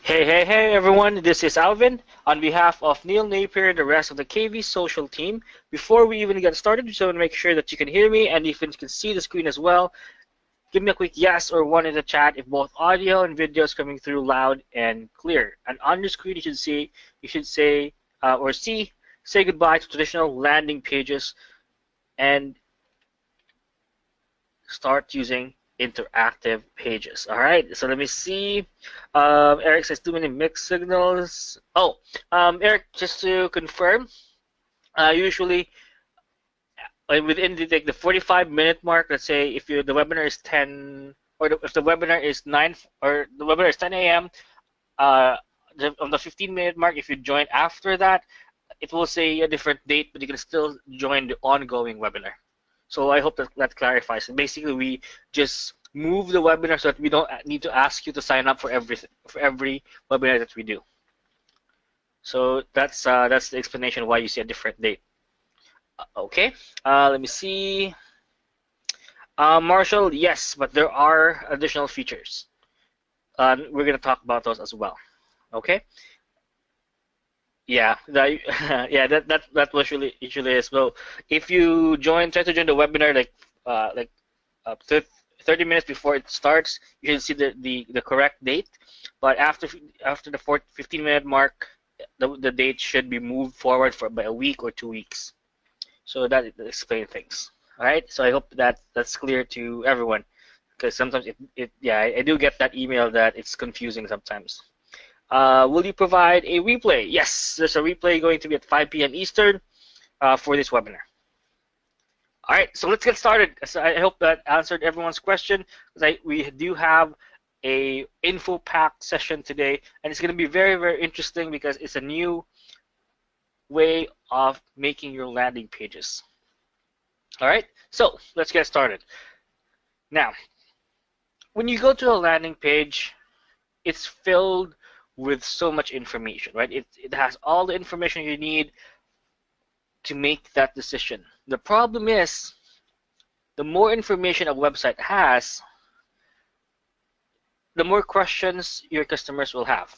Hey everyone, this is Alvin. On behalf of Neil Napier and the rest of the KVsocial team, before we even get started, just want to make sure that you can hear me and if you can see the screen as well. Give me a quick yes or one in the chat if both audio and video is coming through loud and clear. And on your screen, you should say or say goodbye to traditional landing pages and start using interactive pages. All right, so let me see. Eric says too many mixed signals. Oh, Eric, just to confirm, usually within the 45-minute mark, let's say if the webinar is 10 or if the webinar is 9 or the webinar is 10 a.m. On the 15-minute mark, if you join after that, it will say a different date, but you can still join the ongoing webinar. So I hope that clarifies. And basically, we just move the webinar so that we don't need to ask you to sign up for every webinar that we do. So that's the explanation why you see a different date. Okay, let me see. Marshall, yes, but there are additional features. We're gonna talk about those as well. Okay. Yeah, yeah, that was usually as well. If you try to join the webinar like 30 minutes before it starts, you should see the correct date. But after the 15-minute mark, the date should be moved forward by a week or 2 weeks. So that explains things. All right. So I hope that's clear to everyone, because sometimes yeah, I do get that email that it's confusing sometimes. Will you provide a replay? Yes, there's a replay going to be at 5 p.m. Eastern for this webinar. All right, so let's get started. So I hope that answered everyone's question. We do have a info-packed session today, and it's going to be very, very interesting because it's a new way of making your landing pages. All right, so let's get started. Now, when you go to a landing page, it's filled with so much information, right? It has all the information you need to make that decision. The problem is, the more information a website has, the more questions your customers will have.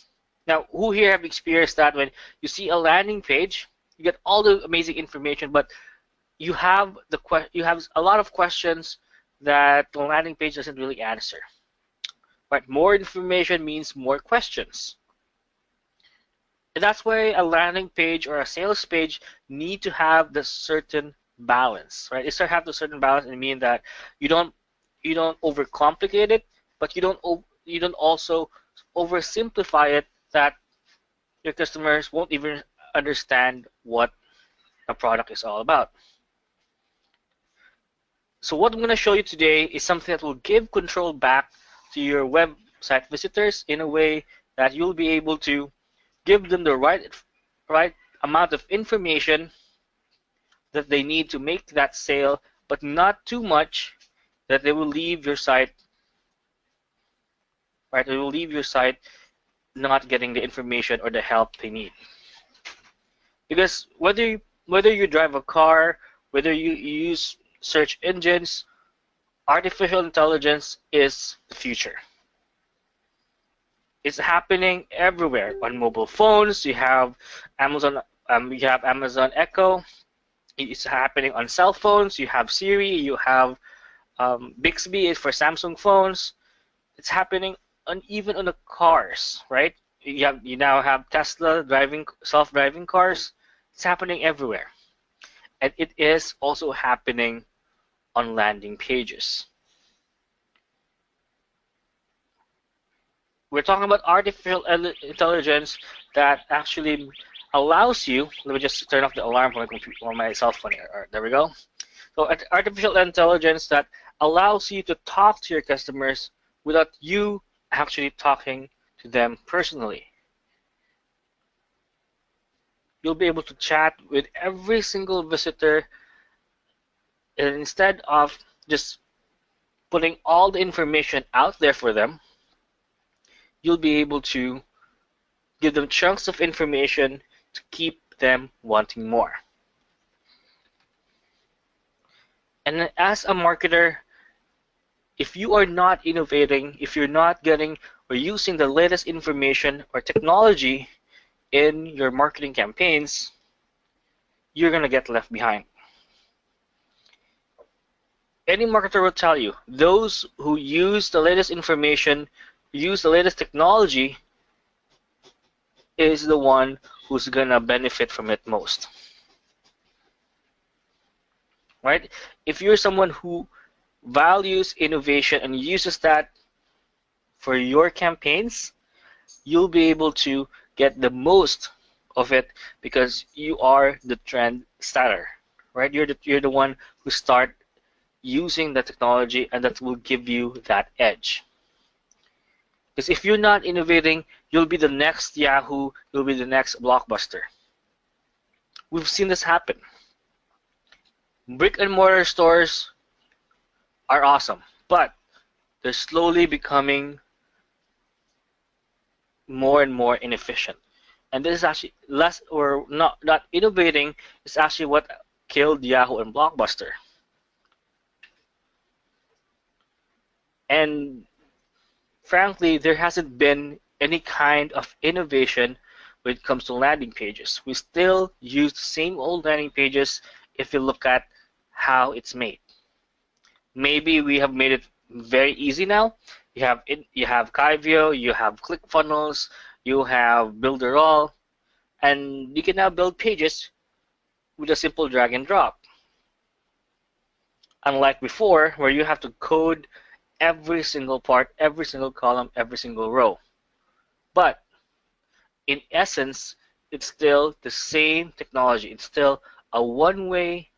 Now, who here have experienced that when you see a landing page, you get all the amazing information, but you have a lot of questions that the landing page doesn't really answer. Right? More information means more questions. And that's why a landing page or a sales page need to have the certain balance, right? It's to have the certain balance and mean that you don't overcomplicate it, but you don't also oversimplify it that your customers won't even understand what a product is all about. So what I'm going to show you today is something that will give control back to your website visitors in a way that you'll be able to give them the right amount of information that they need to make that sale, but not too much that they will leave your site. Right? They will leave your site not getting the information or the help they need. Because whether you drive a car, whether you use search engines, artificial intelligence is the future. It's happening everywhere. On mobile phones, you have Amazon Echo. It's happening on cell phones. You have Siri. You have Bixby is for Samsung phones. It's happening even on the cars, right? You now have Tesla self-driving cars. It's happening everywhere, and it is also happening on landing pages. We're talking about artificial intelligence that actually allows you. Let me just turn off the alarm on my cell phone here. All right, there we go. So artificial intelligence that allows you to talk to your customers without you actually talking to them personally. You'll be able to chat with every single visitor, and instead of just putting all the information out there for them, you'll be able to give them chunks of information to keep them wanting more. And as a marketer, if you are not innovating, if you're not getting or using the latest information or technology in your marketing campaigns, you're going to get left behind. Any marketer will tell you, those who use the latest information, use the latest technology, is the one who's going to benefit from it most. Right? If you're someone who values innovation and uses that for your campaigns, you'll be able to get the most of it because you are the trend setter, right? You're the one who start using the technology, and that will give you that edge. Because if you're not innovating, you'll be the next Yahoo, you'll be the next Blockbuster. We've seen this happen. Brick and mortar stores are awesome, but they're slowly becoming more and more inefficient. And this is actually less or not innovating is actually what killed Yahoo and Blockbuster. And frankly, there hasn't been any kind of innovation when it comes to landing pages. We still use the same old landing pages if you look at how it's made. Maybe we have made it very easy now. You have KVO, you have ClickFunnels, you have Builderall, and you can now build pages with a simple drag and drop. Unlike before, where you have to code every single part, every single column, every single row. But in essence, it's still the same technology. It's still a one-way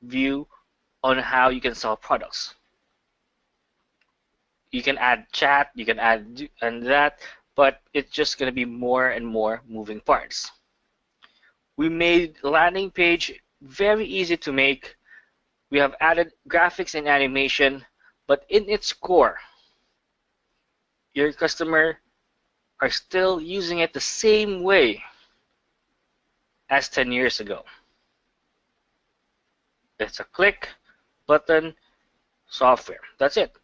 view on how you can sell products. You can add chat, you can add and that, but it's just going to be more and more moving parts. We made landing page very easy to make. We have added graphics and animation, but in its core, your customer are still using it the same way as 10 years ago. It's a click, button, software. That's it.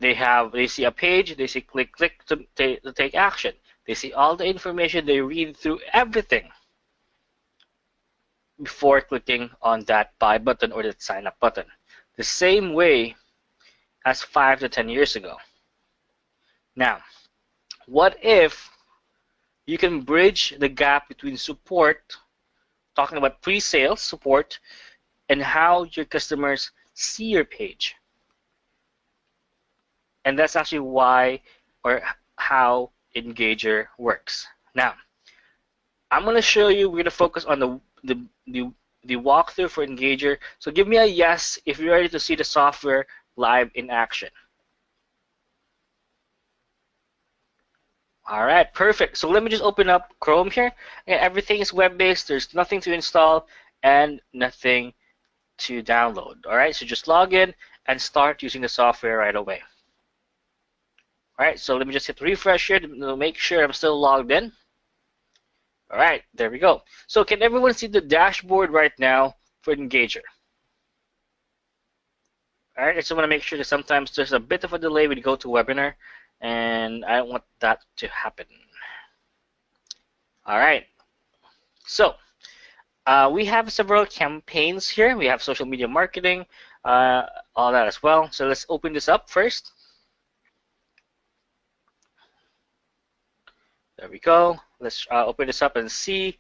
They see a page, they see click to take action. They see all the information, they read through everything before clicking on that buy button or that sign up button. The same way as 5 to 10 years ago. Now, what if you can bridge the gap between support, talking about pre-sales support, and how your customers see your page? And that's actually why or how Engagr works. Now, I'm going to show you, we're going to focus on the walkthrough for Engagr. So give me a yes if you're ready to see the software live in action. All right, perfect. So let me just open up Chrome here. And everything is web-based. There's nothing to install and nothing to download. All right, so just log in and start using the software right away. All right, so let me just hit refresh here to make sure I'm still logged in. All right, there we go. So can everyone see the dashboard right now for Engagr? All right, I just want to make sure that sometimes there's a bit of a delay when you go to webinar, and I don't want that to happen. All right, so we have several campaigns here. We have social media marketing, all that as well. So let's open this up first. There we go. Let's open this up and see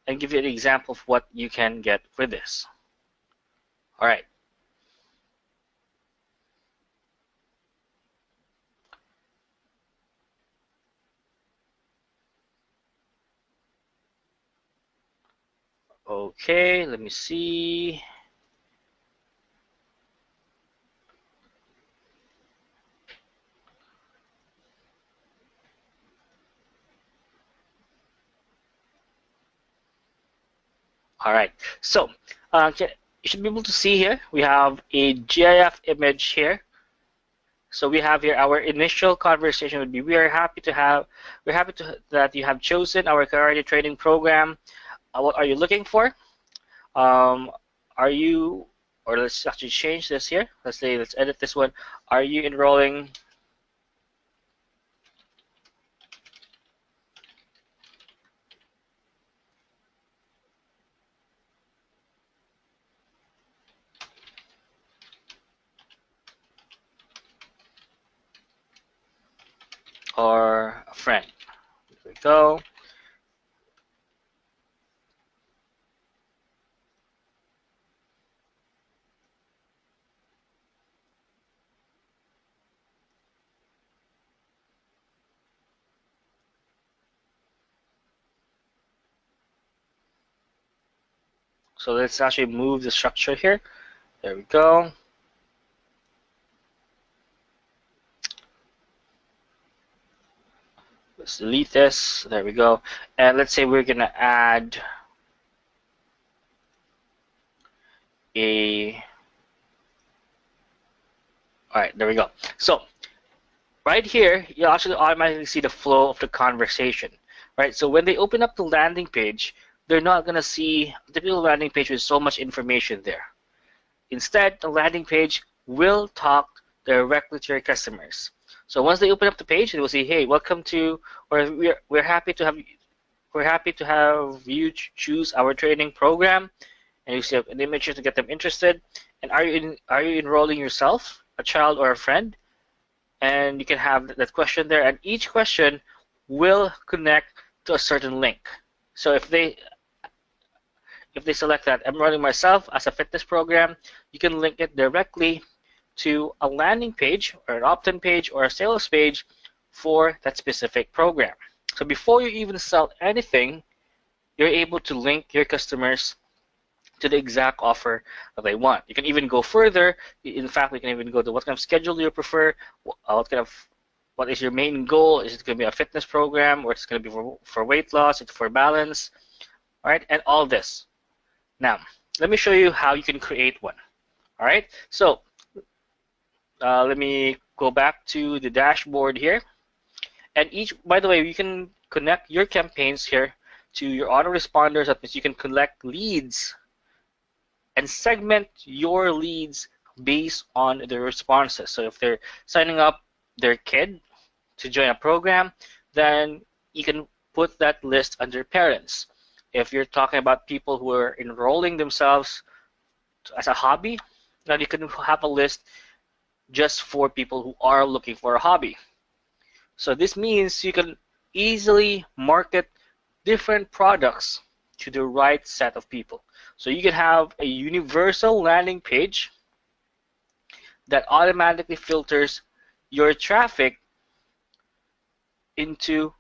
and give you an example of what you can get for this. All right. Okay, let me see. All right, so you should be able to see here, we have a GIF image here. So we have here our initial conversation would be, we're happy that you have chosen our karate training program. What are you looking for? Are you or let's actually change this here. Let's say, let's edit this one. Are you enrolling or a friend? There we go. So let's actually move the structure here. There we go. Let's delete this. There we go. And let's say we're gonna add a. All right, there we go. So right here, you'll actually automatically see the flow of the conversation, right? So when they open up the landing page, they're not gonna see the typical landing page with so much information there. Instead, the landing page will talk directly to your customers. So once they open up the page, they will say, "Hey, welcome to," or "We're happy to have you choose our training program," and you see an image to get them interested. And are you enrolling yourself, a child, or a friend? And you can have that question there, and each question will connect to a certain link. So if they select that I'm running myself as a fitness program, you can link it directly to a landing page or an opt-in page or a sales page for that specific program. So before you even sell anything, you're able to link your customers to the exact offer that they want. You can even go further. In fact, we can even go to what kind of schedule you prefer, what is your main goal? Is it going to be a fitness program, or it's going to be for weight loss, it's for balance, all right, and all this. Now, let me show you how you can create one. All right, so let me go back to the dashboard here. And by the way, you can connect your campaigns here to your autoresponders. That means you can collect leads and segment your leads based on the responses. So if they're signing up their kid to join a program, then you can put that list under parents. If you're talking about people who are enrolling themselves as a hobby, then you can have a list just for people who are looking for a hobby. So this means you can easily market different products to the right set of people. So you can have a universal landing page that automatically filters your traffic into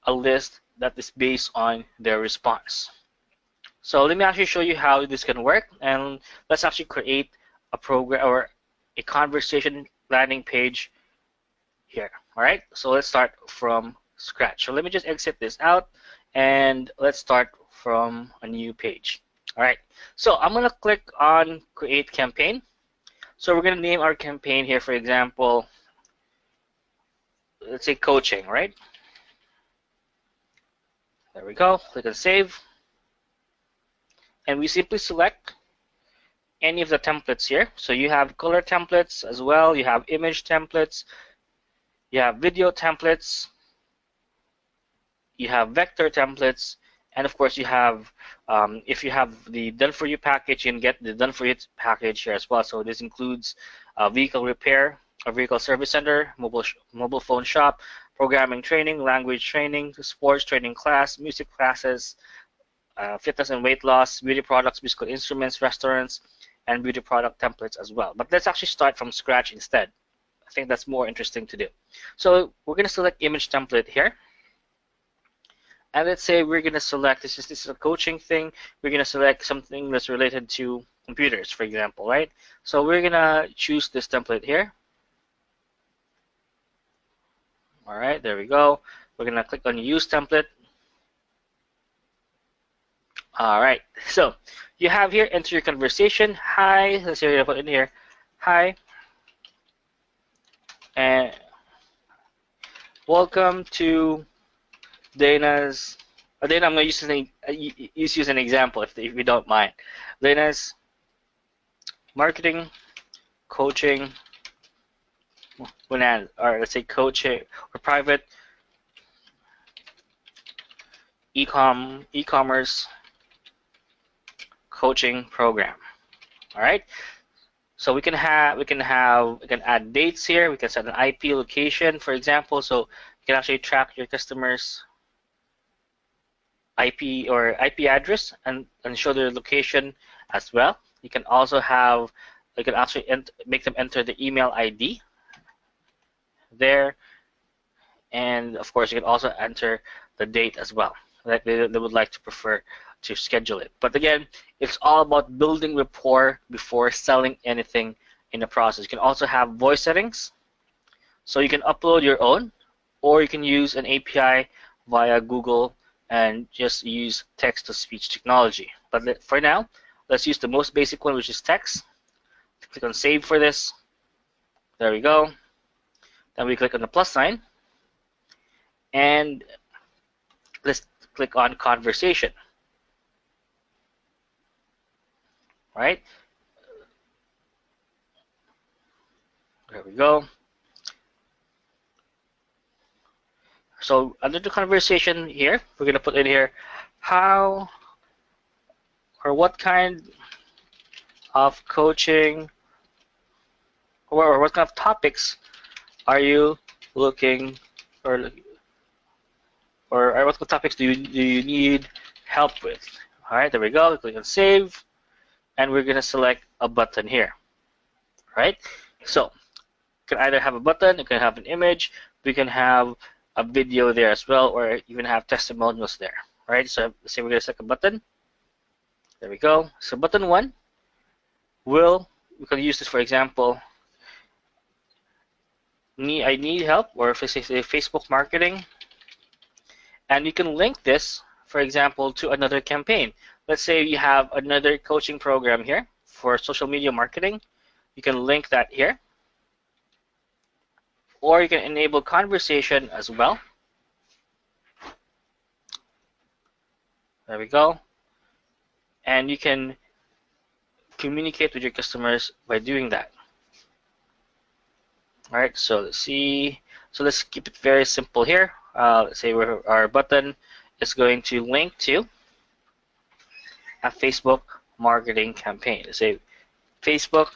a list that is based on their response. So let me actually show you how this can work, and let's actually create a program or a conversation landing page here. All right, so let's start from scratch. So let me just exit this out, and let's start from a new page. All right, so I'm gonna click on create campaign. So we're gonna name our campaign here, for example, let's say coaching, right? There we go, click on save. And we simply select any of the templates here. So you have color templates as well, you have image templates, you have video templates, you have vector templates, and of course you have, if you have the done for you package, you can get the done for you package here as well. So this includes vehicle repair, a vehicle service center, mobile phone shop, programming training, language training, sports training class, music classes, fitness and weight loss, beauty products, musical instruments, restaurants, and beauty product templates as well. But let's actually start from scratch instead. I think that's more interesting to do. So we're going to select image template here. And let's say we're going to select, this is a coaching thing, we're going to select something that's related to computers, for example, right? So we're going to choose this template here. All right, there we go. We're going to click on use template. All right, so you have here, enter your conversation. Hi, let's say we're going to put in here, hi, and welcome to Dana's, Dana, I'm going to use an example if you don't mind. Dana's marketing, coaching, or let's say coaching or private e-commerce coaching program. All right. So we can add dates here. We can set an IP location, for example. So you can actually track your customers' IP address and show their location as well. You can also actually make them enter the email ID there, and of course you can also enter the date as well that they would like to prefer to schedule it. But again, it's all about building rapport before selling anything in the process. You can also have voice settings, so you can upload your own, or you can use an API via Google and just use text-to-speech technology. But for now, let's use the most basic one, which is text. Click on save for this. There we go. Then we click on the plus sign, and let's click on conversation. Right? There we go. So under the conversation here, we're going to put in here how or what kind of coaching or what kind of topics are you looking or what kind of topics do you need help with? All right, there we go. Click on save, and we're going to select a button here. Right? So you can either have a button, you can have an image, we can have a video there as well, or even have testimonials there. Right? So let's say we're going to select a button. There we go. So button 1 we can use this, for example, I need help, or if it's Facebook marketing, and you can link this, for example, to another campaign. Let's say you have another coaching program here for social media marketing. You can link that here, or you can enable conversation as well. There we go. And you can communicate with your customers by doing that. All right, so let's see. So let's keep it very simple here. Let's say our button is going to link to a Facebook marketing campaign. Let's say Facebook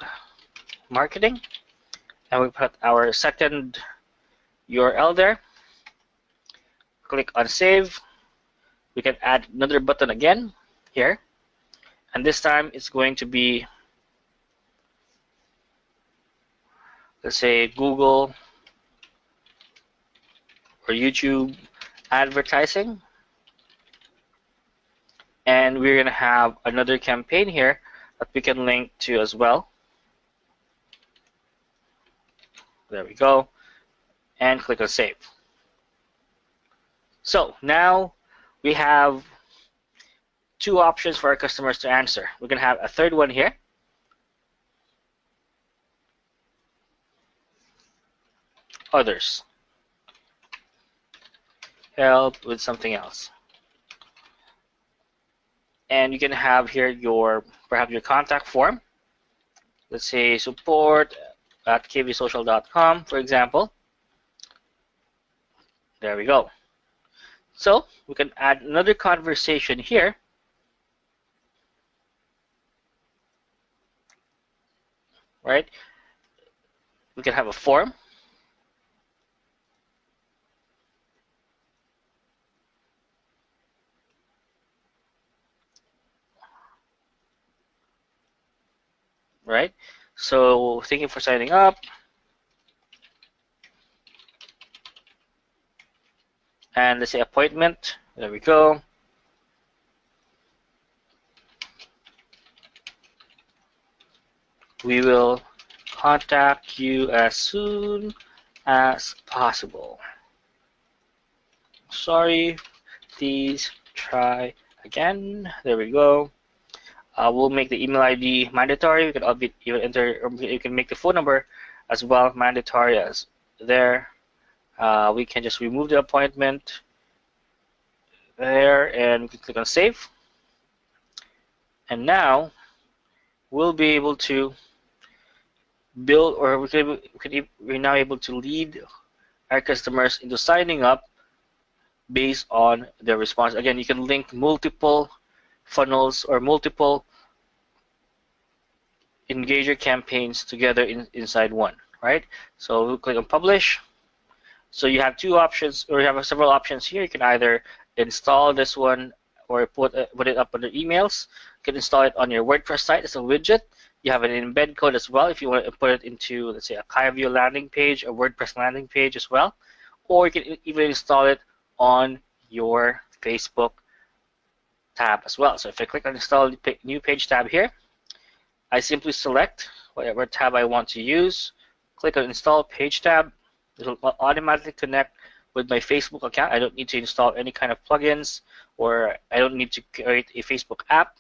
marketing, and we put our second URL there. Click on save. We can add another button again here, and this time it's going to be, let's say, Google or YouTube advertising, and we're going to have another campaign here that we can link to as well. There we go, and click on save. So now we have two options for our customers to answer. We're going to have a third one here. Others. Help with something else. And you can have here perhaps your contact form. Let's say support@kvsocial.com, for example. There we go. So we can add another conversation here. Right? We can have a form. Right? So thank you for signing up. And let's say appointment. There we go. We will contact you as soon as possible. Sorry, please try again. There we go. We'll make the email ID mandatory. You can even enter, or you can make the phone number as well mandatory as there. We can just remove the appointment there, and we can click on save. And now we'll be able to build, or we're now able to lead our customers into signing up based on their response. Again, you can link multiple funnels or multiple Engagr campaigns together inside one, right? So we'll click on publish. So you have two options, or you have several options here. You can either install this one or put it up under emails. You can install it on your WordPress site as a widget. You have an embed code as well if you want to put it into, let's say, a KVsocial landing page, a WordPress landing page as well. Or you can even install it on your Facebook tab as well. So if I click on install new page tab here, I simply select whatever tab I want to use, click on install page tab. It will automatically connect with my Facebook account. I don't need to install any kind of plugins, or I don't need to create a Facebook app.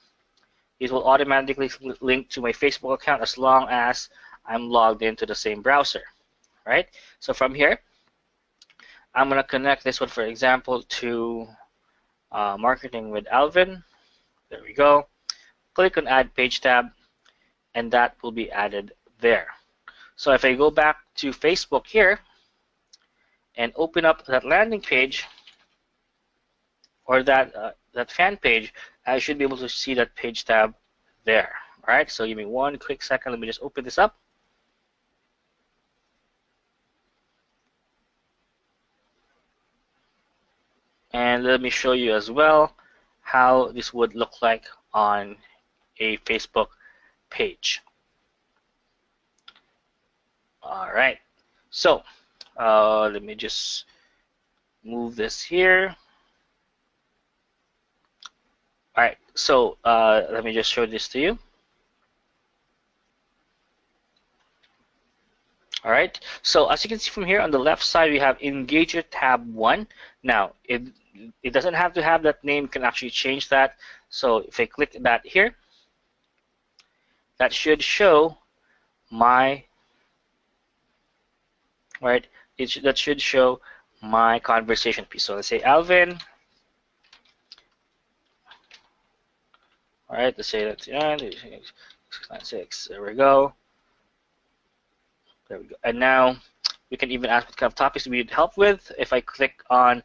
It will automatically link to my Facebook account as long as I'm logged into the same browser, right? So from here, I'm going to connect this one, for example, to Marketing with Alvin. There we go. Click on Add Page tab, and that will be added there. So if I go back to Facebook here and open up that landing page or that fan page, I should be able to see that page tab there. All right, so give me one quick second. Let me just open this up. And let me show you as well how this would look like on a Facebook page. All right, so let me just move this here. All right, so let me just show this to you. All right, so as you can see from here on the left side, we have Engagr tab 1. Now, it doesn't have to have that name. You can actually change that. So if I click that here, that should show my, right, that should show my conversation piece. So let's say Alvin. All right, let's say that's 696. There we go. There we go. And now we can even ask what kind of topics we need help with. If I click on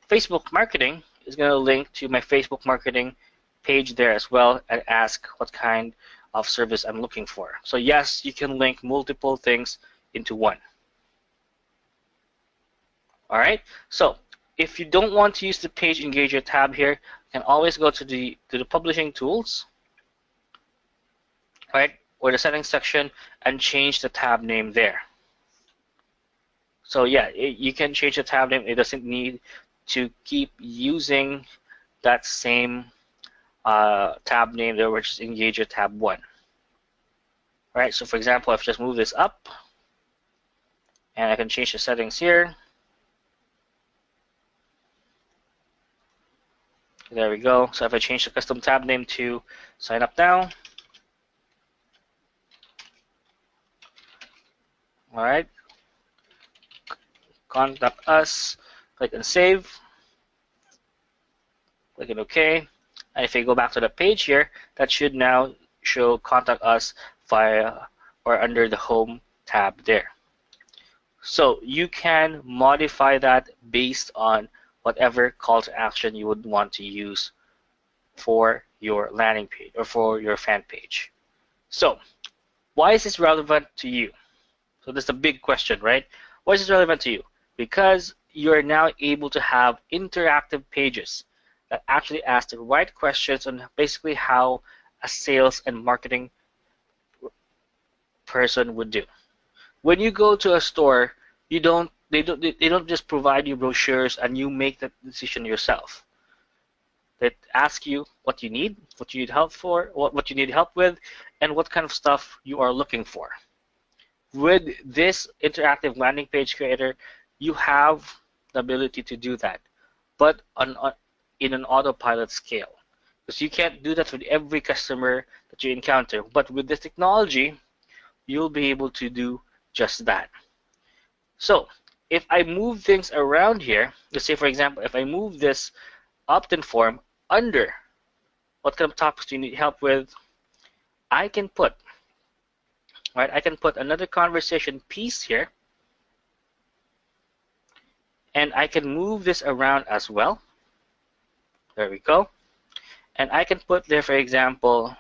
Facebook marketing, it's going to link to my Facebook marketing page there as well and ask what kind of service I'm looking for. So yes, you can link multiple things into one. All right. So if you don't want to use the Page Engagr tab here, you can always go to the publishing tools, right, or the settings section, and change the tab name there. So yeah, you can change the tab name. It doesn't need to keep using that same tab name there, which is Engagr tab 1. All right. So for example, I've just moved this up, and I can change the settings here. There we go. So if I change the custom tab name to sign up now. All right. Contact us. Click on save. Click on OK. And if I go back to the page here, that should now show contact us via or under the home tab there. So you can modify that based on whatever call to action you would want to use for your landing page or for your fan page. So why is this relevant to you? So this is a big question, right? Why is this relevant to you? Because you're now able to have interactive pages that actually ask the right questions on basically how a sales and marketing person would do. When you go to a store, they don't just provide you brochures and you make that decision yourself. They ask you what you need help for, what you need help with, and what kind of stuff you are looking for. With this interactive landing page creator, you have the ability to do that, but in an autopilot scale. Because you can't do that with every customer that you encounter. But with this technology, you'll be able to do just that. So if I move things around here, let's say for example, if I move this opt-in form under what kind of topics do you need help with, I can put right? I can put another conversation piece here, and I can move this around as well. There we go. And I can put there, for example,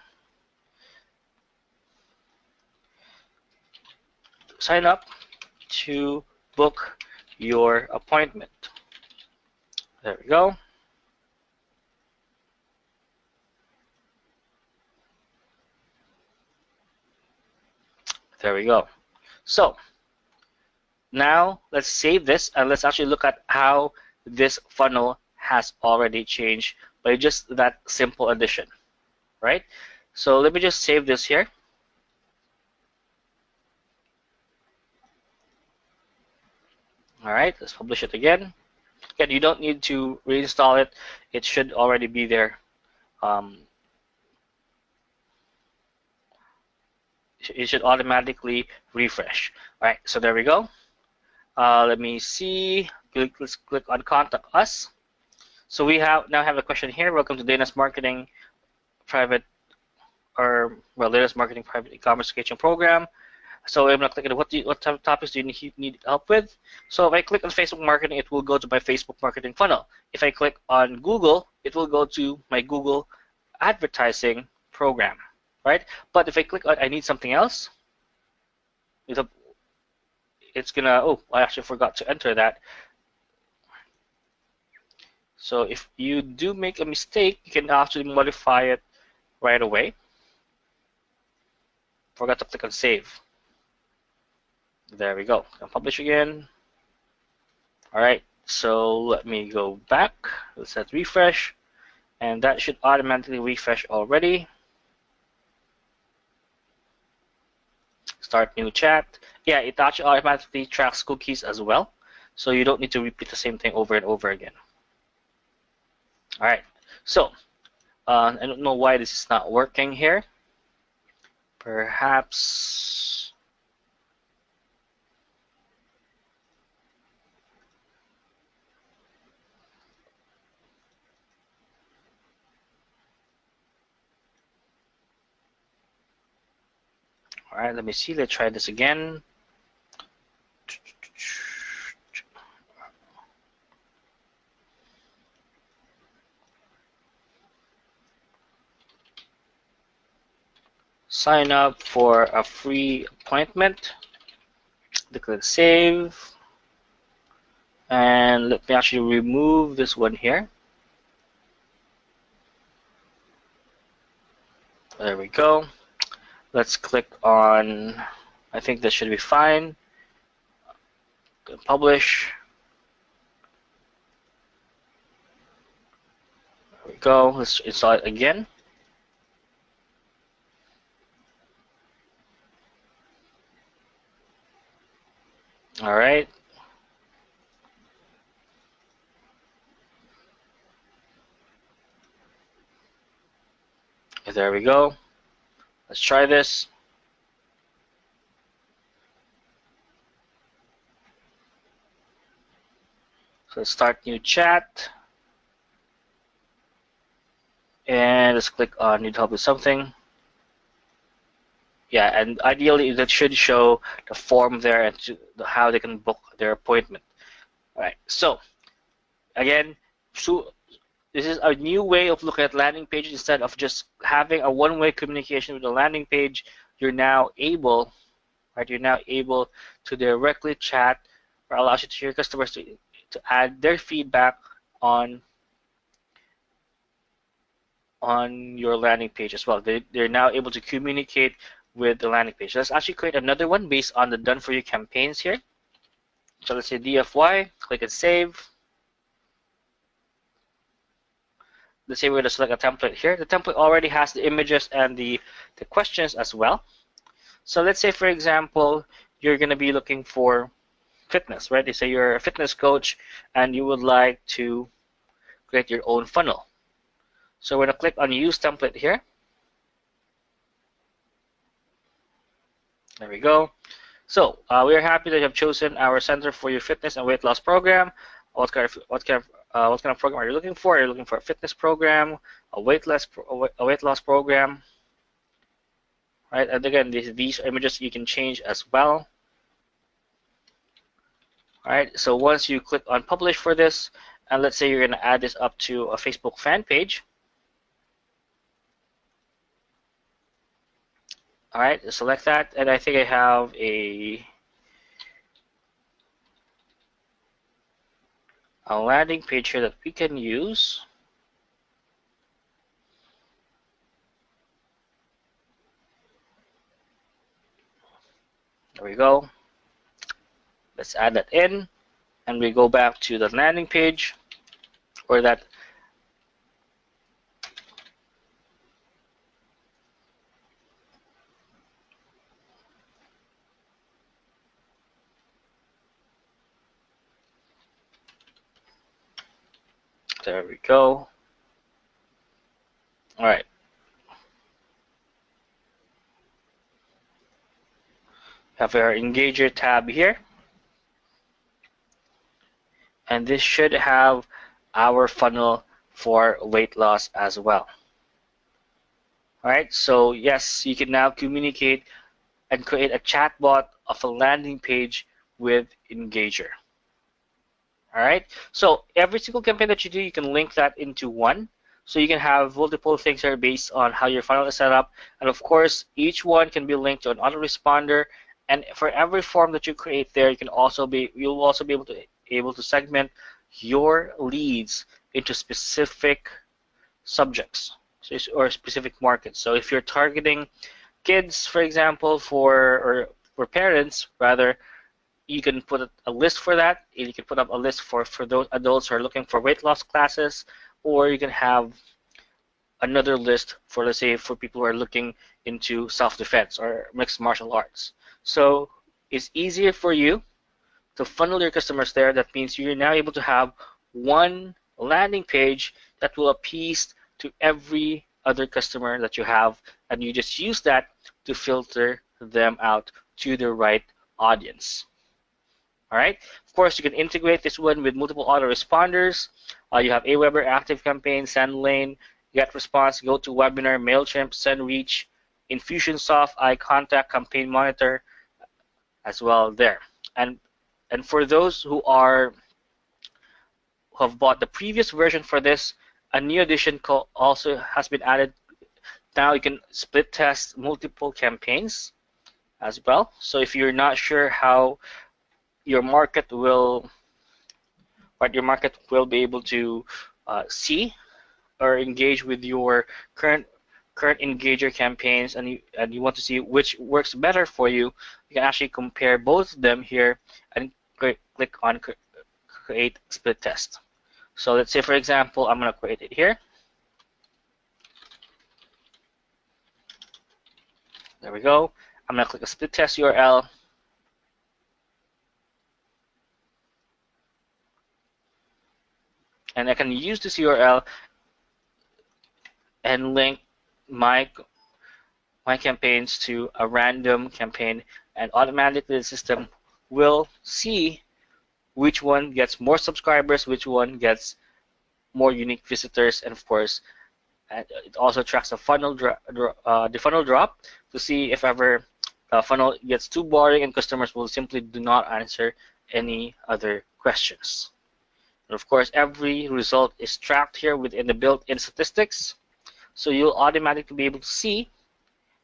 sign up to book your appointment. There we go. There we go. So now let's save this and let's actually look at how this funnel has already changed by just that simple addition, right? So let me just save this here. All right, let's publish it again. Again, you don't need to reinstall it. It should already be there. It should automatically refresh. All right, so there we go. Let me see. Let's click on Contact Us. So we now have a question here. Welcome to Dana's Marketing Private, Dana's Marketing Private E-commerce Coaching Program. So I'm going to click on what type of topics do you need help with. So if I click on Facebook marketing, it will go to my Facebook marketing funnel. If I click on Google, it will go to my Google advertising program, right? But if I click on I need something else, it's gonna, oh, I actually forgot to enter that. So if you do make a mistake, you can actually modify it right away. Forgot to click on save. There we go. I'll publish again. All right, so let me go back. Let's hit refresh, and that should automatically refresh already. Start new chat. Yeah, it actually automatically tracks cookies as well, so you don't need to repeat the same thing over and over again. All right, so I don't know why this is not working here. Perhaps all right, let me see. Let's try this again. Sign up for a free appointment. Click save. And let me actually remove this one here. There we go. Let's click on, I think this should be fine. Publish. There we go. Let's install it again. All right. There we go. Let's try this. So let's start new chat. And let's click on need help with something. Yeah, and ideally that should show the form there and how they can book their appointment. All right, so again, this is a new way of looking at landing pages. Instead of just having a one-way communication with the landing page, you're now able, right? You're now able to directly chat or allow you to your customers to add their feedback on your landing page as well. They're now able to communicate with the landing page. Let's actually create another one based on the done for you campaigns here. So let's say DFY, click and save. Let's say we're going to select a template here. The template already has the images and the questions as well. So let's say, for example, you're going to be looking for fitness, right? They say you're a fitness coach and you would like to create your own funnel. So we're going to click on Use Template here. There we go. So we are happy that you have chosen our Center for Your Fitness and Weight Loss Program. What kind of program are you looking for? Are you looking for a fitness program, a weight loss program? right? And again, these images you can change as well. All right, so once you click on publish for this, and let's say you're going to add this up to a Facebook fan page. All right, select that, and I think I have a landing page here that we can use. There we go. Let's add that in, and we go back to the landing page, or that. There we go. All right. Have our Engagr tab here. And this should have our funnel for weight loss as well. All right, so yes, you can now communicate and create a chatbot of a landing page with Engagr. All right, so every single campaign that you do, you can link that into one. So you can have multiple things here based on how your funnel is set up. And of course, each one can be linked to an autoresponder. And for every form that you create there, you'll also be able to segment your leads into specific subjects or specific markets. So if you're targeting kids, for example, or for parents rather, you can put a list for that. You can put up a list for those adults who are looking for weight loss classes, or you can have another list for, let's say, for people who are looking into self-defense or mixed martial arts. So it's easier for you to funnel your customers there. That means you're now able to have one landing page that will appease to every other customer that you have, and you just use that to filter them out to the right audience. All right. Of course, you can integrate this one with multiple autoresponders. You have Aweber, ActiveCampaign, SendLane, GetResponse, GoToWebinar, MailChimp, SendReach, Infusionsoft, iContact, Campaign Monitor as well there. And for those who have bought the previous version for this, a new addition also has been added. Now you can split test multiple campaigns as well. So if you're not sure how your market will be able to see or engage with your current Engagr campaigns, and you want to see which works better for you, you can actually compare both of them here and click on create split test. So let's say, for example, I'm going to create it here. There we go. I'm going to click a split test URL. And I can use this URL and link my campaigns to a random campaign, and automatically the system will see which one gets more subscribers, which one gets more unique visitors, and of course, it also tracks the funnel drop to see if ever the funnel gets too boring and customers will simply do not answer any other questions. And of course, every result is tracked here within the built-in statistics, so you'll automatically be able to see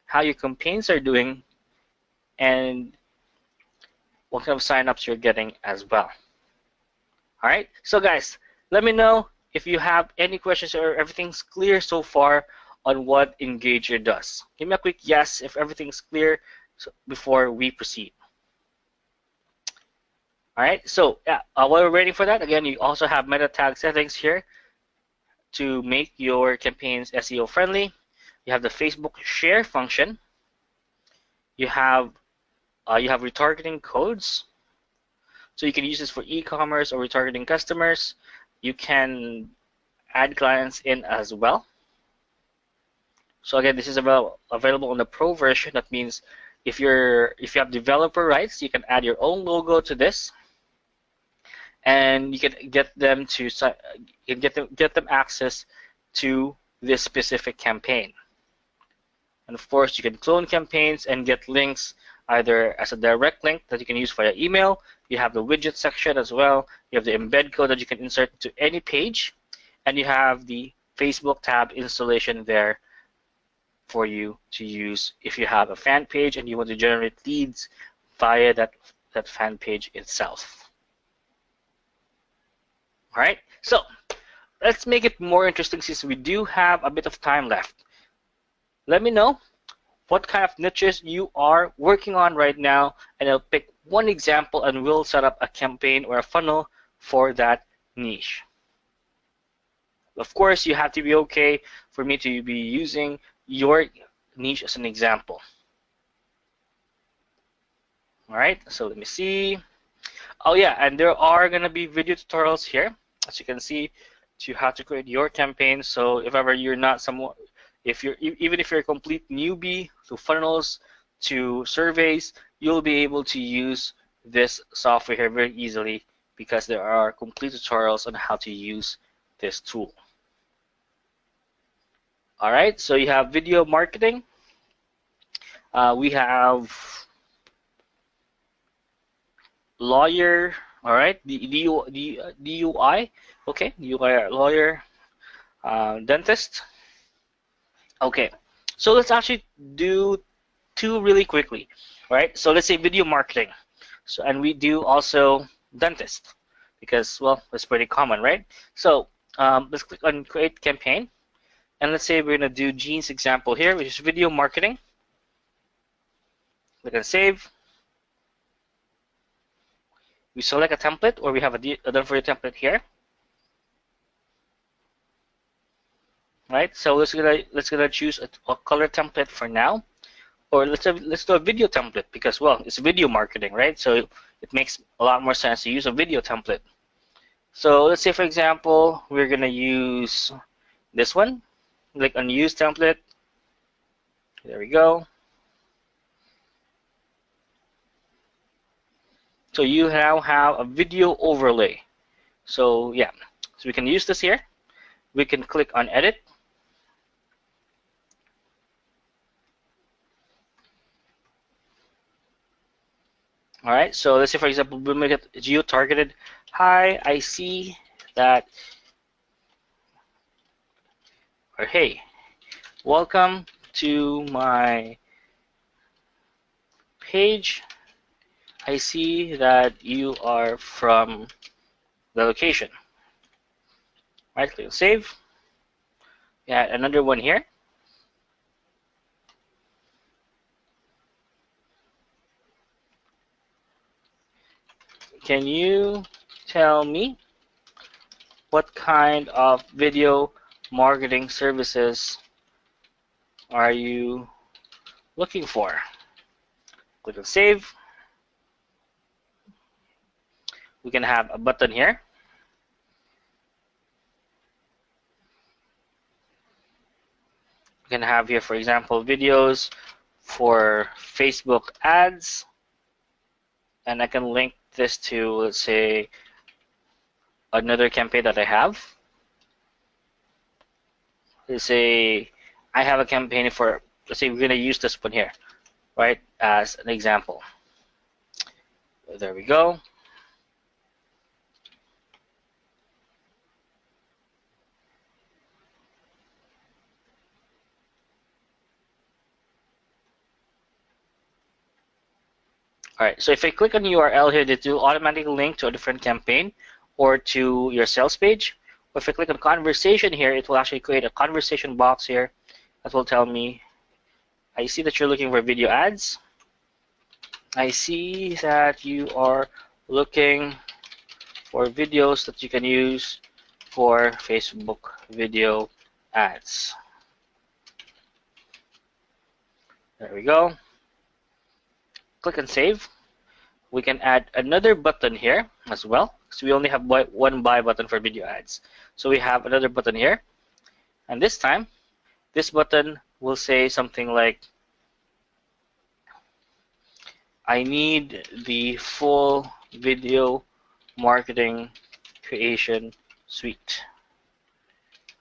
how your campaigns are doing and what kind of signups you're getting as well. All right, so guys, let me know if you have any questions or everything's clear so far on what Engagr does. Give me a quick yes if everything's clear before we proceed. All right, so yeah, while we're waiting for that, again, you also have meta tag settings here to make your campaigns SEO friendly. You have the Facebook share function. You have retargeting codes, so you can use this for e-commerce or retargeting customers. You can add clients in as well. So again, this is available on the Pro version. That means if you have developer rights, you can add your own logo to this, and you can get them access to this specific campaign. And of course, you can clone campaigns and get links either as a direct link that you can use via email. You have the widget section as well. You have the embed code that you can insert to any page. And you have the Facebook tab installation there for you to use if you have a fan page and you want to generate leads via that fan page itself. All right, so let's make it more interesting since we do have a bit of time left. Let me know what kind of niches you are working on right now, and I'll pick one example and we'll set up a campaign or a funnel for that niche. Of course, you have to be okay for me to be using your niche as an example. All right, so let me see. Oh yeah, and there are going to be video tutorials here, as you can see, to how to create your campaign. So if ever you're not someone, even if you're a complete newbie to funnels, to surveys, you'll be able to use this software here very easily because there are complete tutorials on how to use this tool. All right, so you have video marketing. We have lawyer. All right, DUI. Okay, DUI lawyer, dentist. Okay, so let's actually do two really quickly. All right, so let's say video marketing. So and we do also dentist because well, that's pretty common, right? So let's click on create campaign. And let's say we're going to do Gene's example here, which is video marketing. Click on save. We select a template, or we have a done for you template here. Right. So let's gonna choose a color template for now, or let's do a video template because well, it's video marketing, right? So it makes a lot more sense to use a video template. So let's say, for example, we're gonna use this one. Click on use template. There we go. So you now have a video overlay. So yeah, so we can use this here. We can click on edit. All right, so let's say, for example, we make it geo-targeted. Hi, I see that, or hey, welcome to my page. I see that you are from the location. Right, click save. Yeah, another one here. Can you tell me what kind of video marketing services are you looking for? Click on save. We can have a button here. We can have here, for example, videos for Facebook ads. And I can link this to, let's say, another campaign that I have. Let's say I have a campaign for, let's say we're going to use this one here, right, as an example. There we go. All right, so if I click on the URL here, it will automatically link to a different campaign or to your sales page. Or if I click on conversation here, it will actually create a conversation box here that will tell me, I see that you're looking for video ads. I see that you are looking for videos that you can use for Facebook video ads. There we go. Click and save. We can add another button here as well, because we only have one buy button for video ads. So we have another button here, and this time this button will say something like, I need the full video marketing creation suite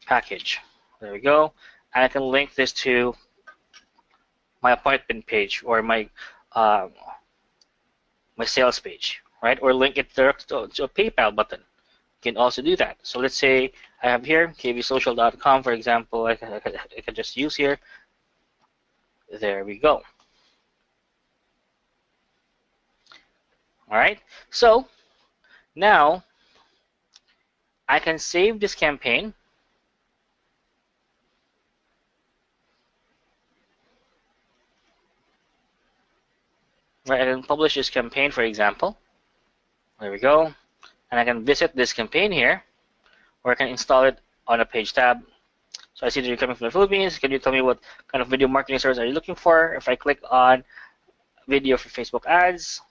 package. There we go. And I can link this to my appointment page or uh, my sales page, right? Or link it direct to a PayPal button. You can also do that. So let's say I have here kvsocial.com, for example. I can just use here. There we go. All right. So now I can save this campaign. Right, I can publish this campaign, for example. There we go. And I can visit this campaign here, or I can install it on a page tab. So I see that you're coming from the Philippines. Can you tell me what kind of video marketing service are you looking for? If I click on video for Facebook ads,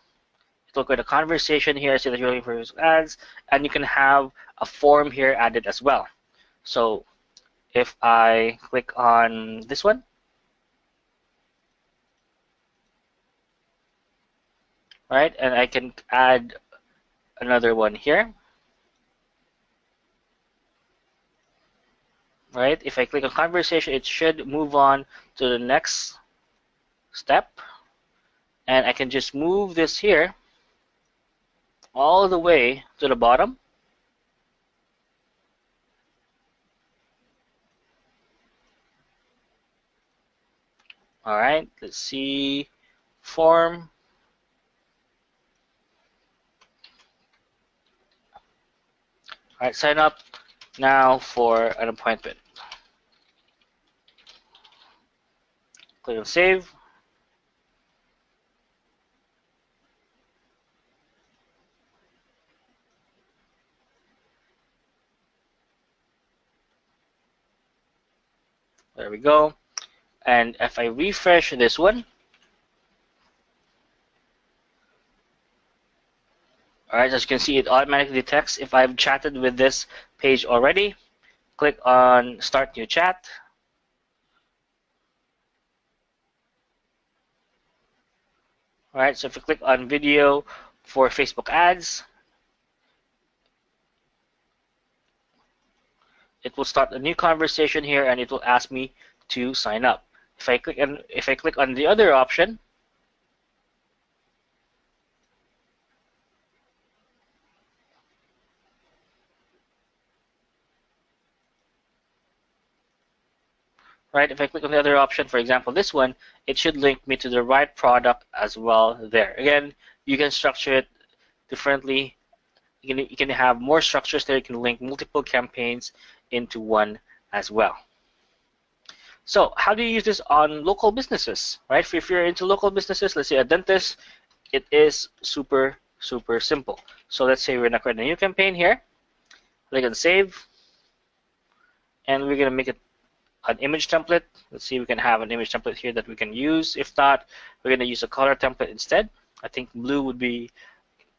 it'll create a conversation here. I see that you're looking for Facebook ads, and you can have a form here added as well. So if I click on this one, right, and I can add another one here. Right? If I click on conversation, it should move on to the next step. And I can just move this here all the way to the bottom. All right, let's see, form. All right, sign up now for an appointment. Click on save. There we go. And if I refresh this one, all right, as you can see, it automatically detects if I've chatted with this page already. Click on start new chat. All right, so if you click on video for Facebook ads, it will start a new conversation here, and it will ask me to sign up. If I click on the other option, right? If I click on the other option, for example, this one, it should link me to the right product as well there. Again, you can structure it differently. You can have more structures there. You can link multiple campaigns into one as well. So how do you use this on local businesses, right? If you're into local businesses, let's say a dentist, it is super, super simple. So let's say we're going to create a new campaign here. Click on save. And we're going to make it an image template. Let's see, we can have an image template here that we can use. If not, we're going to use a color template instead. I think blue would be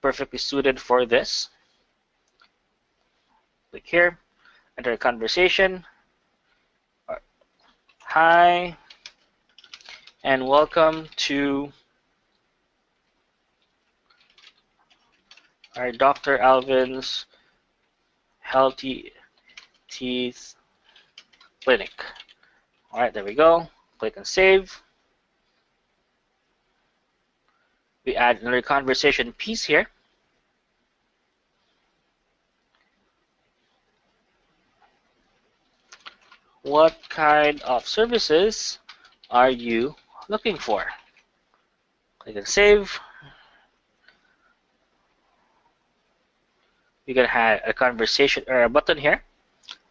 perfectly suited for this. Click here, enter a conversation. Hi, and welcome to our Dr. Alvin's Healthy Teeth Clinic. All right, there we go. Click on save. We add another conversation piece here. What kind of services are you looking for? Click on save. We can have a conversation or a button here.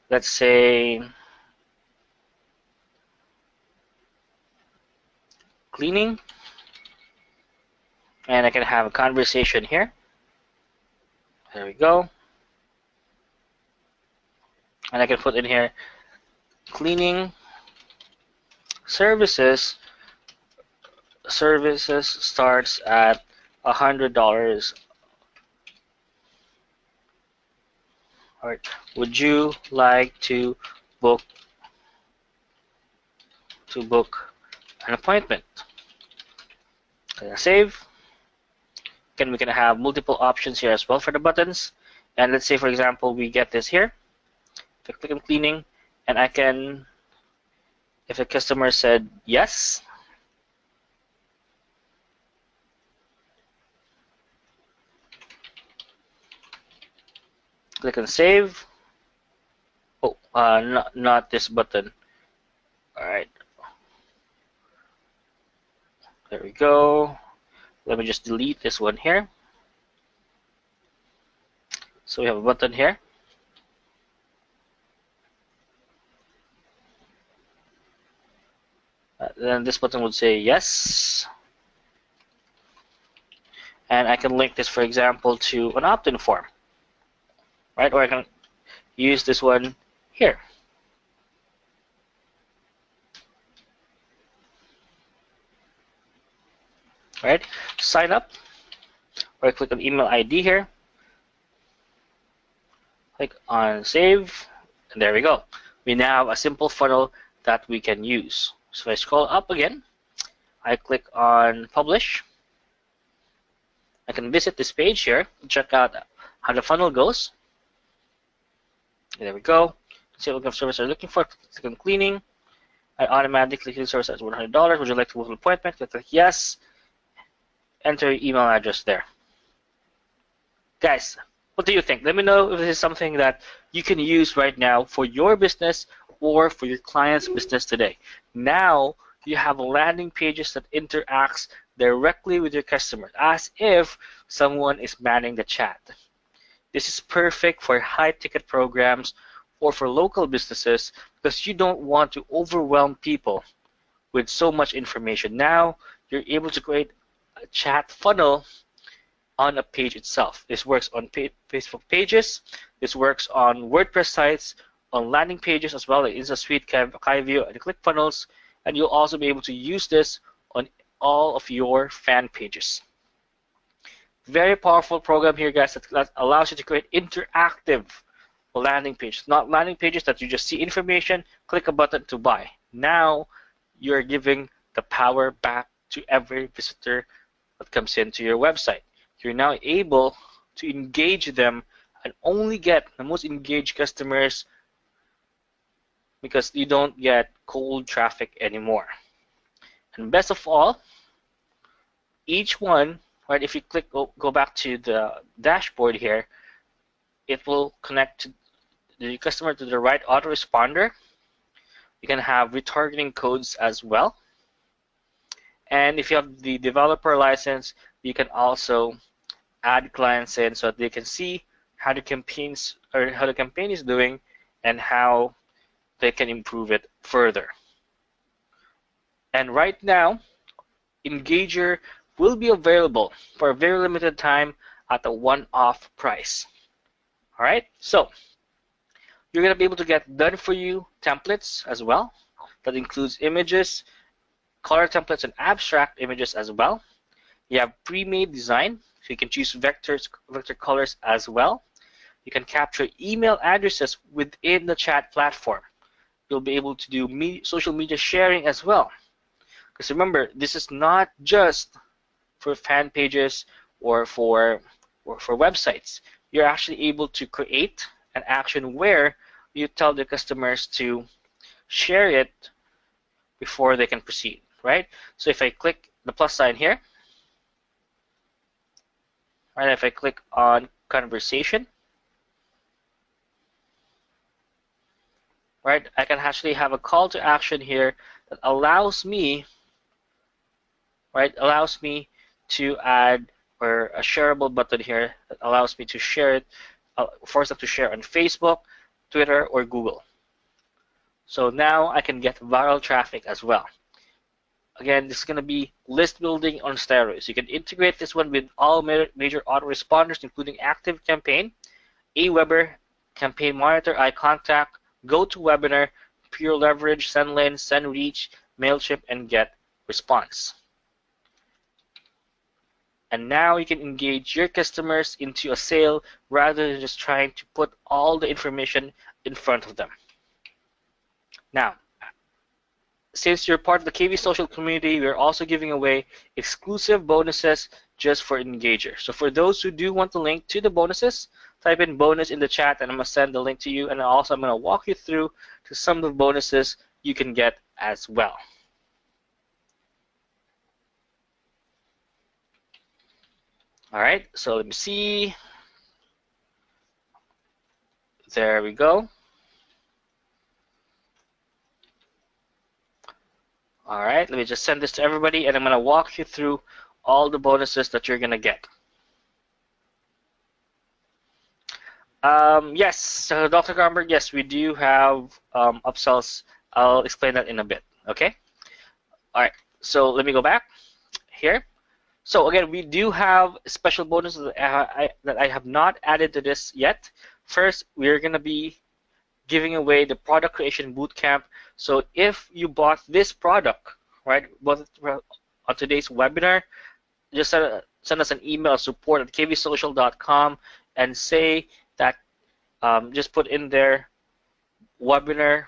Let's say cleaning, and I can have a conversation here. There we go. And I can put in here cleaning services. Services starts at $100. All right. Would you like to book an appointment? Save. Again, we can have multiple options here as well for the buttons. And let's say, for example, we get this here. If I click on cleaning, and I can, if the customer said yes, click on save. Oh, not this button. All right, there we go. Let me just delete this one here. So we have a button here. Then this button would say yes. And I can link this, for example, to an opt-in form, right? Or I can use this one here. Right? Sign up, or I click on email ID here. Click on save, and there we go. We now have a simple funnel that we can use. So if I scroll up again, I click on publish. I can visit this page here to check out how the funnel goes. There we go. See what kind of service I'm looking for. Click on cleaning. I automatically click service at $100. Would you like to book an appointment? Click yes. Enter your email address there. Guys, what do you think? Let me know if this is something that you can use right now for your business or for your client's business today. Now you have landing pages that interacts directly with your customers as if someone is manning the chat. This is perfect for high-ticket programs or for local businesses because you don't want to overwhelm people with so much information. Now you're able to create a chat funnel on a page itself. This works on Facebook pages. This works on WordPress sites, on landing pages as well, like InstaSuite, KView, and ClickFunnels. And you'll also be able to use this on all of your fan pages. Very powerful program here, guys, that allows you to create interactive landing pages. Not landing pages that you just see information, click a button to buy. Now you're giving the power back to every visitor that comes into your website. You're now able to engage them and only get the most engaged customers because you don't get cold traffic anymore. And best of all, each one, right, if you click, go back to the dashboard here, it will connect the customer to the right autoresponder. You can have retargeting codes as well. And if you have the developer license, you can also add clients in so that they can see how the campaign is doing and how they can improve it further. And right now, Engagr will be available for a very limited time at a one-off price. All right, so you're going to be able to get done-for-you templates as well. That includes images, color templates, and abstract images as well. You have pre-made design, so you can choose vector colors as well. You can capture email addresses within the chat platform. You'll be able to do social media sharing as well. Because remember, this is not just for fan pages or for websites. You're actually able to create an action where you tell the customers to share it before they can proceed, right? So if I click the plus sign here, right, if I click on conversation, right, I can actually have a call to action here that allows me, right, to add or a shareable button here that allows me to share it, force them to share on Facebook, Twitter, or Google. So now I can get viral traffic as well. Again, this is going to be list building on steroids. You can integrate this one with all major autoresponders, including ActiveCampaign, Aweber, Campaign Monitor, iContact, GoToWebinar, Pure Leverage, SendLane, SendReach, MailChimp, and GetResponse. And now you can engage your customers into a sale rather than just trying to put all the information in front of them. Now, since you're part of the KVsocial community, we're also giving away exclusive bonuses just for Engagr. So for those who do want the link to the bonuses, type in bonus in the chat and I'm going to send the link to you. And also I'm going to walk you through to some of the bonuses you can get as well. All right, so let me see. There we go. All right, let me just send this to everybody, and I'm going to walk you through all the bonuses that you're going to get. Yes, so Dr. Garberg, yes, we do have upsells. I'll explain that in a bit, okay? All right, so let me go back here. So again, we do have special bonuses that I have not added to this yet. First, we're going to be giving away the product creation bootcamp. So if you bought this product, right, on today's webinar, just send us an email, support@kvsocial.com, and say that just put in there webinar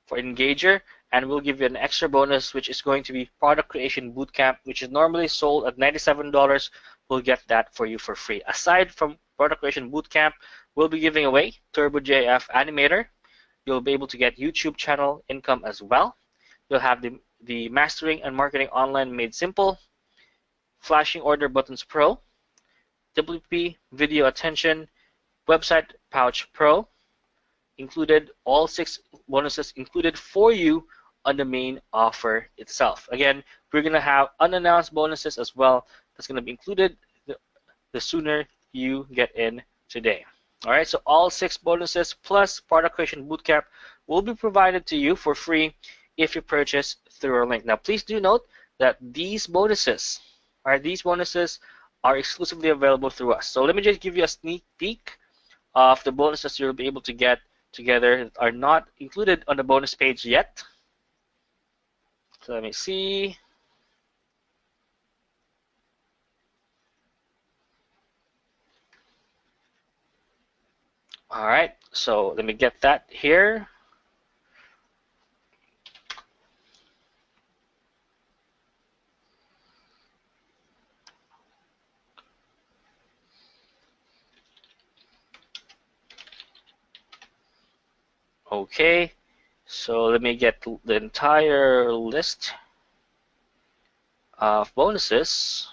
for Engagr, and we'll give you an extra bonus, which is going to be product creation bootcamp, which is normally sold at $97. We'll get that for you for free. Aside from product creation bootcamp, we'll be giving away TurboJF Animator. You'll be able to get YouTube channel income as well. You'll have the Mastering and Marketing Online Made Simple, Flashing Order Buttons Pro, WP Video Attention, Website Pouch Pro, included, all 6 bonuses included for you on the main offer itself. Again, we're going to have unannounced bonuses as well that's going to be included the sooner you get in today. All right, so all 6 bonuses plus product creation bootcamp will be provided to you for free if you purchase through our link. Now, please do note that these bonuses, all right, these bonuses are exclusively available through us. So let me just give you a sneak peek of the bonuses you'll be able to get together that are not included on the bonus page yet. So let me see. All right, so let me get that here. Okay, so let me get the entire list of bonuses.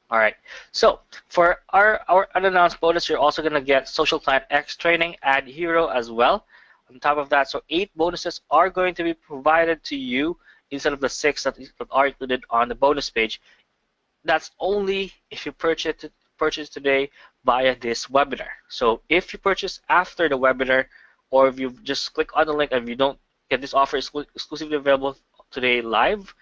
All right, so for our unannounced bonus, you're also going to get Social Client X training, Ad Hero as well. On top of that, so 8 bonuses are going to be provided to you instead of the 6 that are included on the bonus page. That's only if you purchase today via this webinar. So if you purchase after the webinar, or if you just click on the link and you don't get this offer exclusively available today live,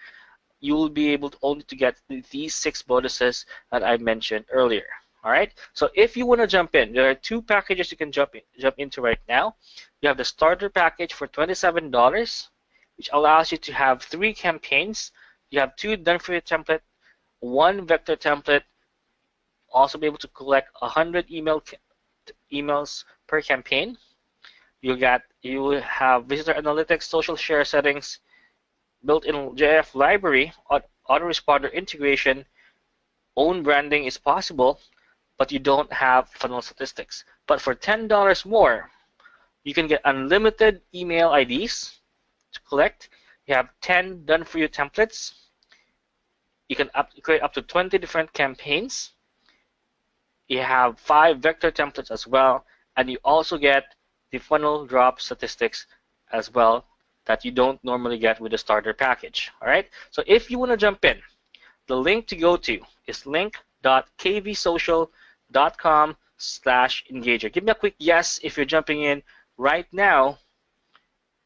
you will be able to only to get these 6 bonuses that I mentioned earlier. All right. So if you want to jump in, there are 2 packages you can jump into right now. You have the starter package for $27, which allows you to have 3 campaigns. You have 2 done-for-you template, 1 vector template. Also be able to collect 100 emails per campaign. You will have visitor analytics, social share settings, built-in JF library, autoresponder integration, own branding is possible, but you don't have funnel statistics. But for $10 more, you can get unlimited email IDs to collect. You have 10 done-for-you templates. You can create up to 20 different campaigns. You have 5 vector templates as well, and you also get the funnel drop statistics as well that you don't normally get with the starter package. All right. So if you want to jump in, the link to go to is link.kvsocial.com/Engagr. Give me a quick yes if you're jumping in right now,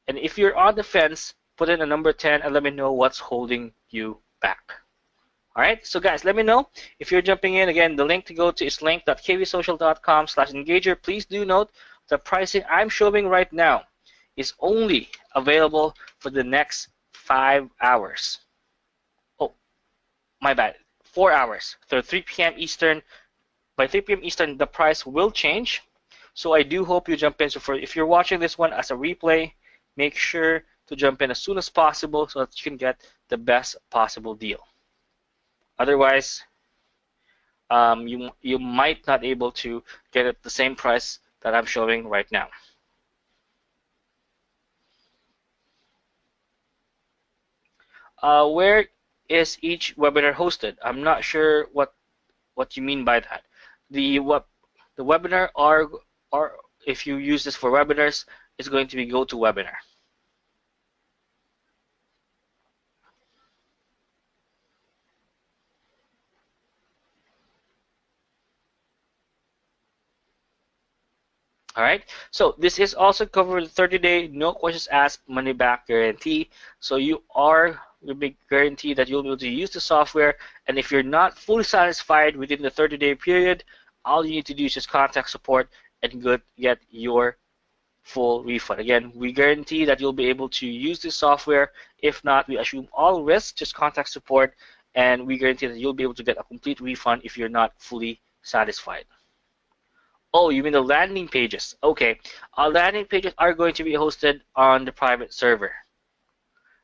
and if you're on the fence, put in a number 10 and let me know what's holding you back. All right. So guys, let me know if you're jumping in. Again, the link to go to is link.kvsocial.com/Engagr. Please do note the pricing I'm showing right now is only available for the next 5 hours. Oh, my bad. 4 hours. So 3 p.m. Eastern. By 3 p.m. Eastern, the price will change. So I do hope you jump in. So if you're watching this one as a replay, make sure to jump in as soon as possible so that you can get the best possible deal. Otherwise, you might not be able to get it the same price that I'm showing right now. Where is each webinar hosted? I'm not sure what you mean by that. The webinar are if you use this for webinars, it's going to be GoToWebinar. All right, so this is also covered with 30-day, no questions asked, money back guarantee. So you'll be guaranteed that you'll be able to use the software, and if you're not fully satisfied within the 30-day period, all you need to do is just contact support and get your full refund. Again, we guarantee that you'll be able to use this software. If not, we assume all risks, just contact support, and we guarantee that you'll be able to get a complete refund if you're not fully satisfied. Oh, you mean the landing pages? Okay, our landing pages are going to be hosted on the private server,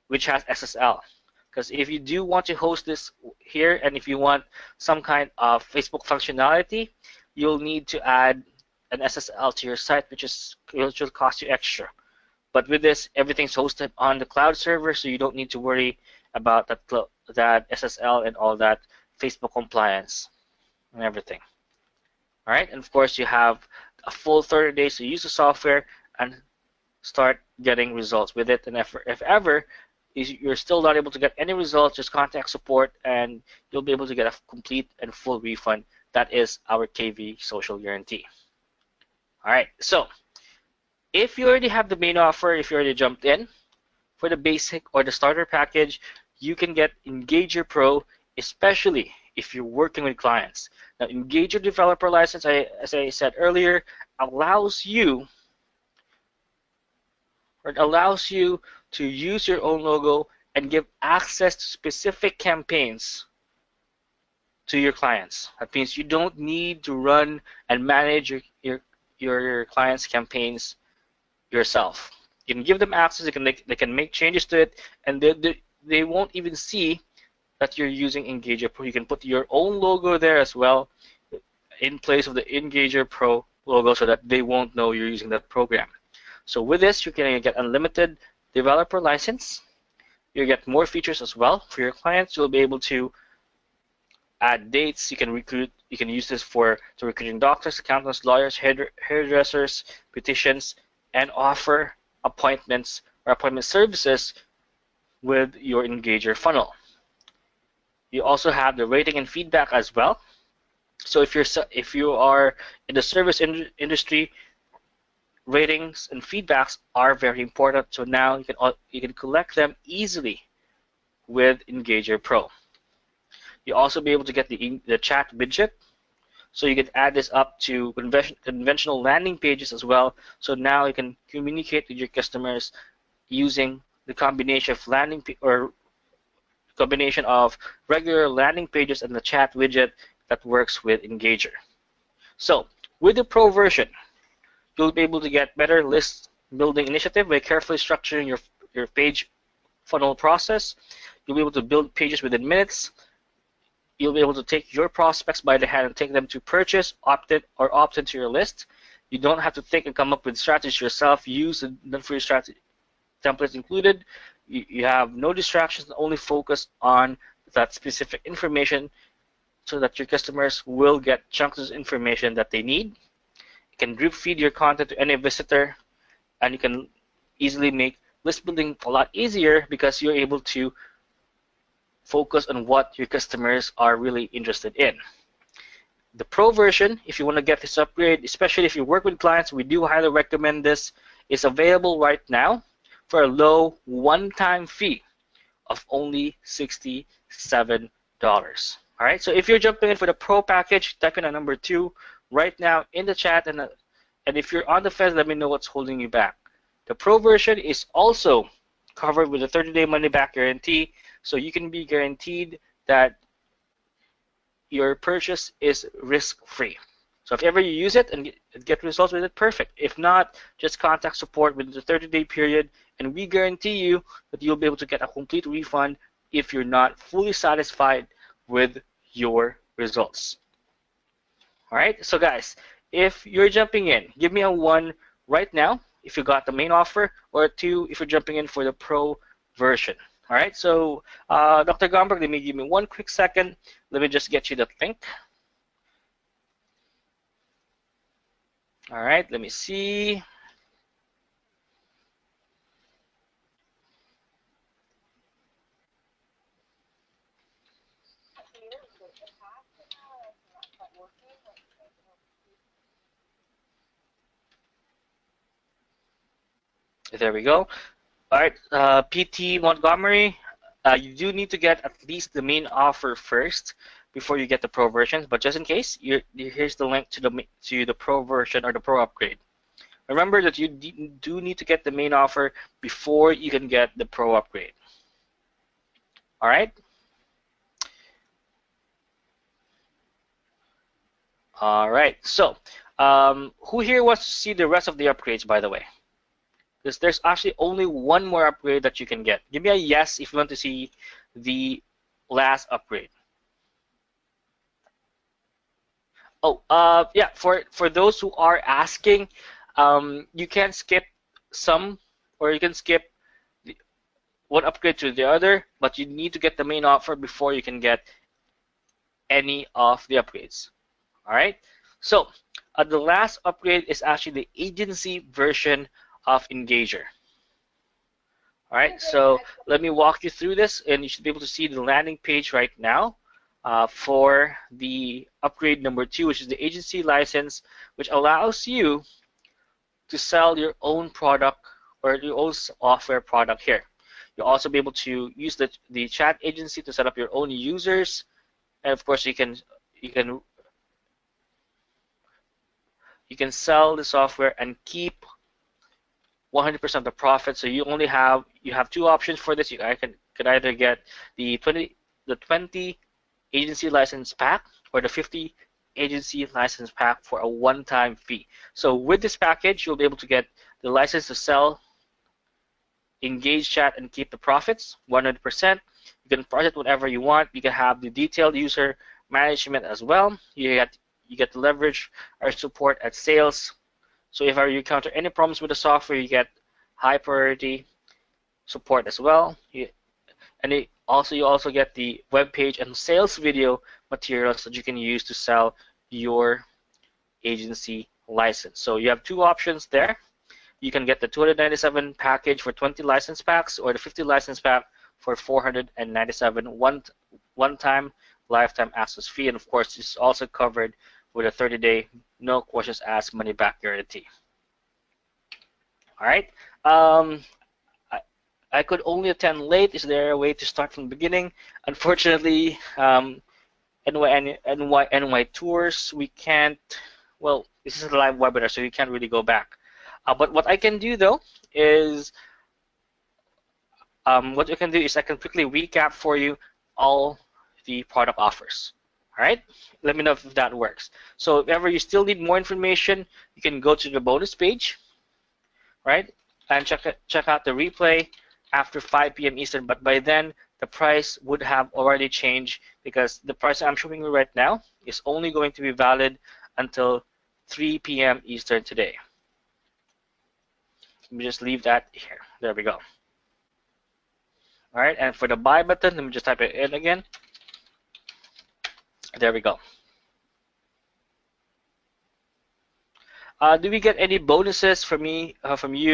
which has SSL. Because if you do want to host this here, and if you want some kind of Facebook functionality, you'll need to add an SSL to your site, which will cost you extra. But with this, everything's hosted on the cloud server, so you don't need to worry about that SSL and all that Facebook compliance and everything. All right, and of course you have a full 30 days to use the software and start getting results with it. And if ever you're still not able to get any results, just contact support and you'll be able to get a complete and full refund. That is our KVsocial guarantee. All right, so if you already have the main offer, if you already jumped in for the basic or the starter package, you can get Engagr Pro, especially if you're working with clients. Now, Engagr developer license, as I said earlier, allows you to use your own logo and give access to specific campaigns to your clients. That means you don't need to run and manage your clients' campaigns yourself. You can give them access. They can make changes to it, and they won't even see that you're using Engagr Pro. You can put your own logo there as well in place of the Engagr Pro logo so that they won't know you're using that program. So with this, you can get unlimited developer license. You get more features as well for your clients. You'll be able to add dates. You can recruit. You can use this to recruiting doctors, accountants, lawyers, hairdressers, beauticians, and offer appointments or appointment services with your Engagr funnel. You also have the rating and feedback as well. So if you are in the service industry, ratings and feedbacks are very important. So now you can collect them easily with Engagr Pro. You also be able to get the chat widget. So you can add this up to conventional landing pages as well. So now you can communicate with your customers using the combination of regular landing pages and the chat widget that works with Engagr. So with the Pro version, you'll be able to get better list building initiative by carefully structuring your page funnel process. You'll be able to build pages within minutes. You'll be able to take your prospects by the hand and take them to purchase, opt into your list. You don't have to think and come up with strategies yourself. Use the done-for-you strategy templates included. You have no distractions, only focus on that specific information so that your customers will get chunks of information that they need. You can drip feed your content to any visitor, and you can easily make list building a lot easier because you're able to focus on what your customers are really interested in. The Pro version, if you want to get this upgrade, especially if you work with clients, we do highly recommend this. It's available right now for a low one-time fee of only $67. All right, so if you're jumping in for the Pro package, type in a number 2 right now in the chat, and if you're on the fence, let me know what's holding you back. The Pro version is also covered with a 30-day money-back guarantee, so you can be guaranteed that your purchase is risk-free. So if ever you use it and get results with it, perfect. If not, just contact support within the 30-day period, and we guarantee you that you'll be able to get a complete refund if you're not fully satisfied with your results. All right, so guys, if you're jumping in, give me a 1 right now if you got the main offer, or a 2 if you're jumping in for the pro version. All right, so Dr. Gomberg, let me give me 1 quick second. Let me just get you the link. All right, let me see. There we go. All right, PT Montgomery, you do need to get at least the main offer first before you get the pro version. But just in case, here's the link to the pro version or the pro upgrade. Remember that you do need to get the main offer before you can get the pro upgrade. All right. All right. So, who here wants to see the rest of the upgrades, by the way? Because there's actually only 1 more upgrade that you can get. Give me a yes if you want to see the last upgrade. Oh, yeah. For those who are asking, you can skip some, or you can skip one upgrade to the other, but you need to get the main offer before you can get any of the upgrades. All right. So the last upgrade is actually the agency version of Engagr. All right, so let me walk you through this, and you should be able to see the landing page right now for the upgrade number 2, which is the agency license, which allows you to sell your own product or your own software product here. You'll also be able to use the chat agency to set up your own users, and of course you can sell the software and keep 100% of the profit. So you have 2 options for this. You could either get the 20 agency license pack or the 50 agency license pack for a one-time fee. So with this package, you'll be able to get the license to sell, engage chat, and keep the profits 100%. You can price it whatever you want. You can have the detailed user management as well. You get to leverage our support at sales. So if you encounter any problems with the software, you get high priority support as well. You also get the web page and sales video materials that you can use to sell your agency license. So you have 2 options there. You can get the $297 package for 20 license packs, or the 50 license pack for $497 one-time lifetime access fee. And of course, it's also covered with a 30-day no questions asked money back guarantee. All right. I could only attend late. Is there a way to start from the beginning? Unfortunately, NY tours, we can't. Well, this is a live webinar, so you can't really go back. But what I can do though is I can quickly recap for you all the product offers. All right, let me know if that works. So if ever you still need more information, you can go to the bonus page, right, and check out the replay after 5 p.m. Eastern. But by then, the price would have already changed, because the price I'm showing you right now is only going to be valid until 3 p.m. Eastern today. Let me just leave that here. There we go. All right, and for the buy button, let me just type it in again. There we go. Do we get any bonuses from you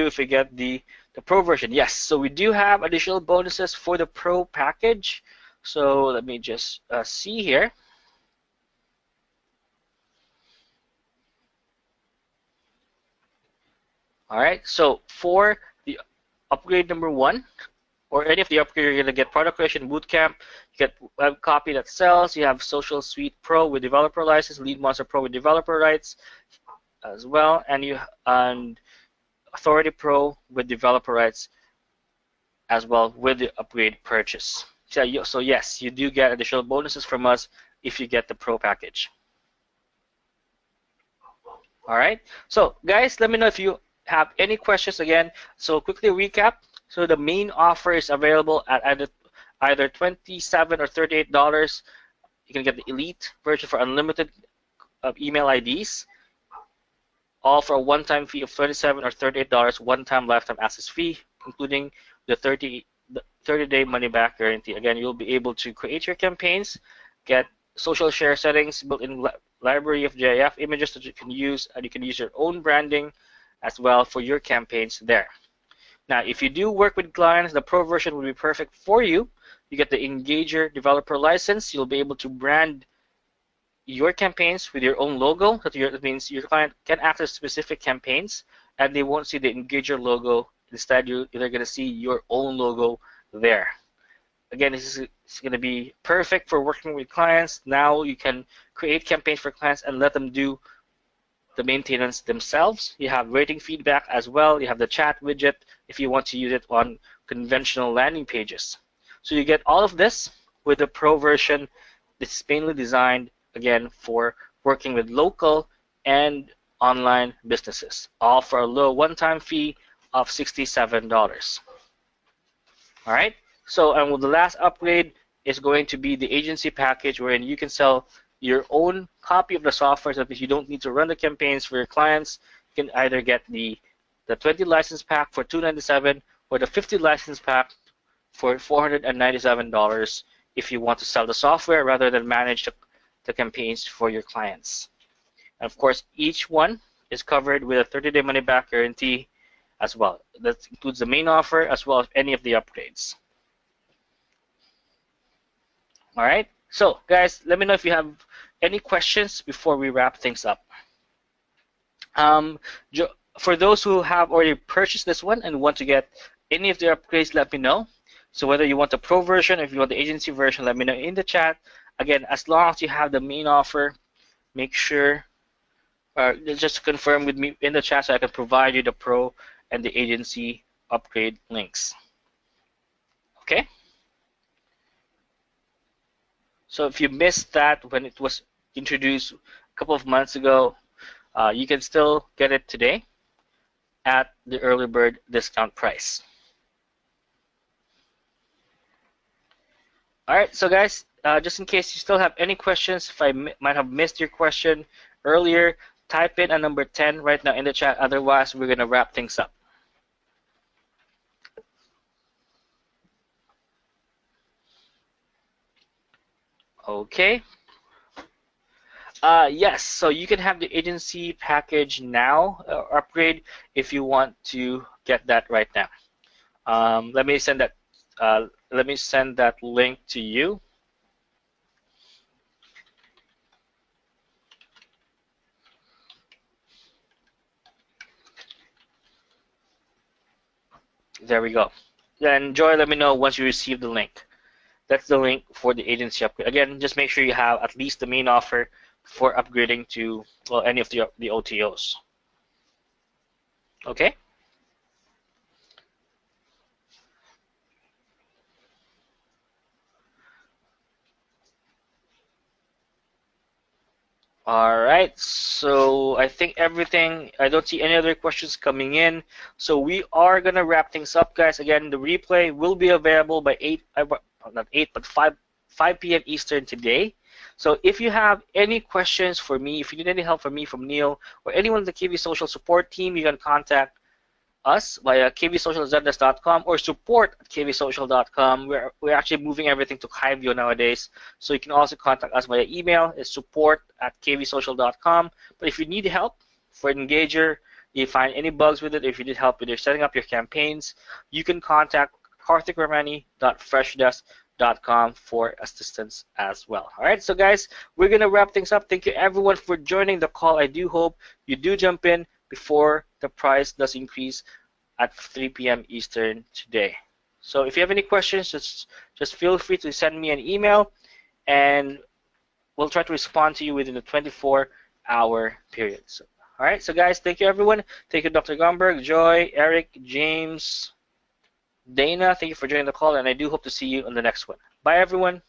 if we get the pro version? Yes, so we do have additional bonuses for the pro package. So let me just see here. All right, so for the upgrade number 1, or any of the upgrade, you're going to get product creation bootcamp, you get web copy that sells, you have Social Suite Pro with developer license, Lead Monster Pro with developer rights as well, and Authority Pro with developer rights as well with the upgrade purchase. So yes, you do get additional bonuses from us if you get the pro package. All right, so guys, let me know if you have any questions again. So quickly recap. So the main offer is available at either $27 or $38. You can get the elite version for unlimited email IDs. all for a one-time fee of $27 or $38 one-time lifetime access fee, including the 30-day money-back guarantee. Again, you'll be able to create your campaigns, get social share settings, built-in library of GIF images that you can use, and you can use your own branding as well for your campaigns there. Now, if you do work with clients, the Pro version will be perfect for you. You get the Engagr developer license. You'll be able to brand your campaigns with your own logo. That means your client can access specific campaigns, and they won't see the Engagr logo. Instead, they're going to see your own logo there. Again, this is going to be perfect for working with clients. Now you can create campaigns for clients and let them do the maintenance themselves. You have rating feedback as well. You have the chat widget if you want to use it on conventional landing pages. So you get all of this with the Pro version. This is mainly designed, again, for working with local and online businesses, all for a low one-time fee of $67. All right. So, and the last upgrade is going to be the agency package, wherein you can sell your own copy of the software. So if you don't need to run the campaigns for your clients, you can either get the 20 license pack for $297 or the 50 license pack for $497 if you want to sell the software rather than manage the campaigns for your clients. And of course, each one is covered with a 30-day money-back guarantee as well. That includes the main offer as well as any of the upgrades. All right. So, guys, let me know if you have any questions before we wrap things up. For those who have already purchased this one and want to get any of the upgrades, let me know. So whether you want the Pro version or if you want the agency version, let me know in the chat. Again, as long as you have the main offer, make sure, just confirm with me in the chat so I can provide you the Pro and the agency upgrade links. Okay? So if you missed that when it was introduced a couple of months ago, you can still get it today at the early bird discount price. All right, so guys, just in case you still have any questions, if I might have missed your question earlier, type in a number 10 right now in the chat. Otherwise, we're going to wrap things up. Okay. Yes, so you can have the agency package now upgrade if you want to get that right now. Let me send that. Let me send that link to you. There we go. Then Joy, let me know once you receive the link. That's the link for the agency upgrade. Again, just make sure you have at least the main offer for upgrading to, well, any of the OTOs. Okay? All right, so I think everything, I don't see any other questions coming in. So we are going to wrap things up, guys. Again, the replay will be available by 5 p.m. Eastern today. So if you have any questions for me, if you need any help from me, from Neil, or anyone in the KVsocial support team, you can contact us via kvsocialzendesk.com or support@kvsocial.com. We're actually moving everything to Kyvio nowadays, so you can also contact us via email. It's support@kvsocial.com. But if you need help for Engagr, you find any bugs with it, if you need help with your setting up your campaigns, you can contact karthikramani.freshdesk.com for assistance as well. All right, so guys, we're gonna wrap things up. Thank you everyone for joining the call. I do hope you do jump in before the price does increase at 3 p.m. Eastern today. So if you have any questions, just feel free to send me an email, and we'll try to respond to you within the 24-hour period. So, all right, so guys, thank you everyone. Thank you, Dr. Gomberg, Joy, Eric, James, Dana. Thank you for joining the call, and I do hope to see you on the next one. Bye, everyone.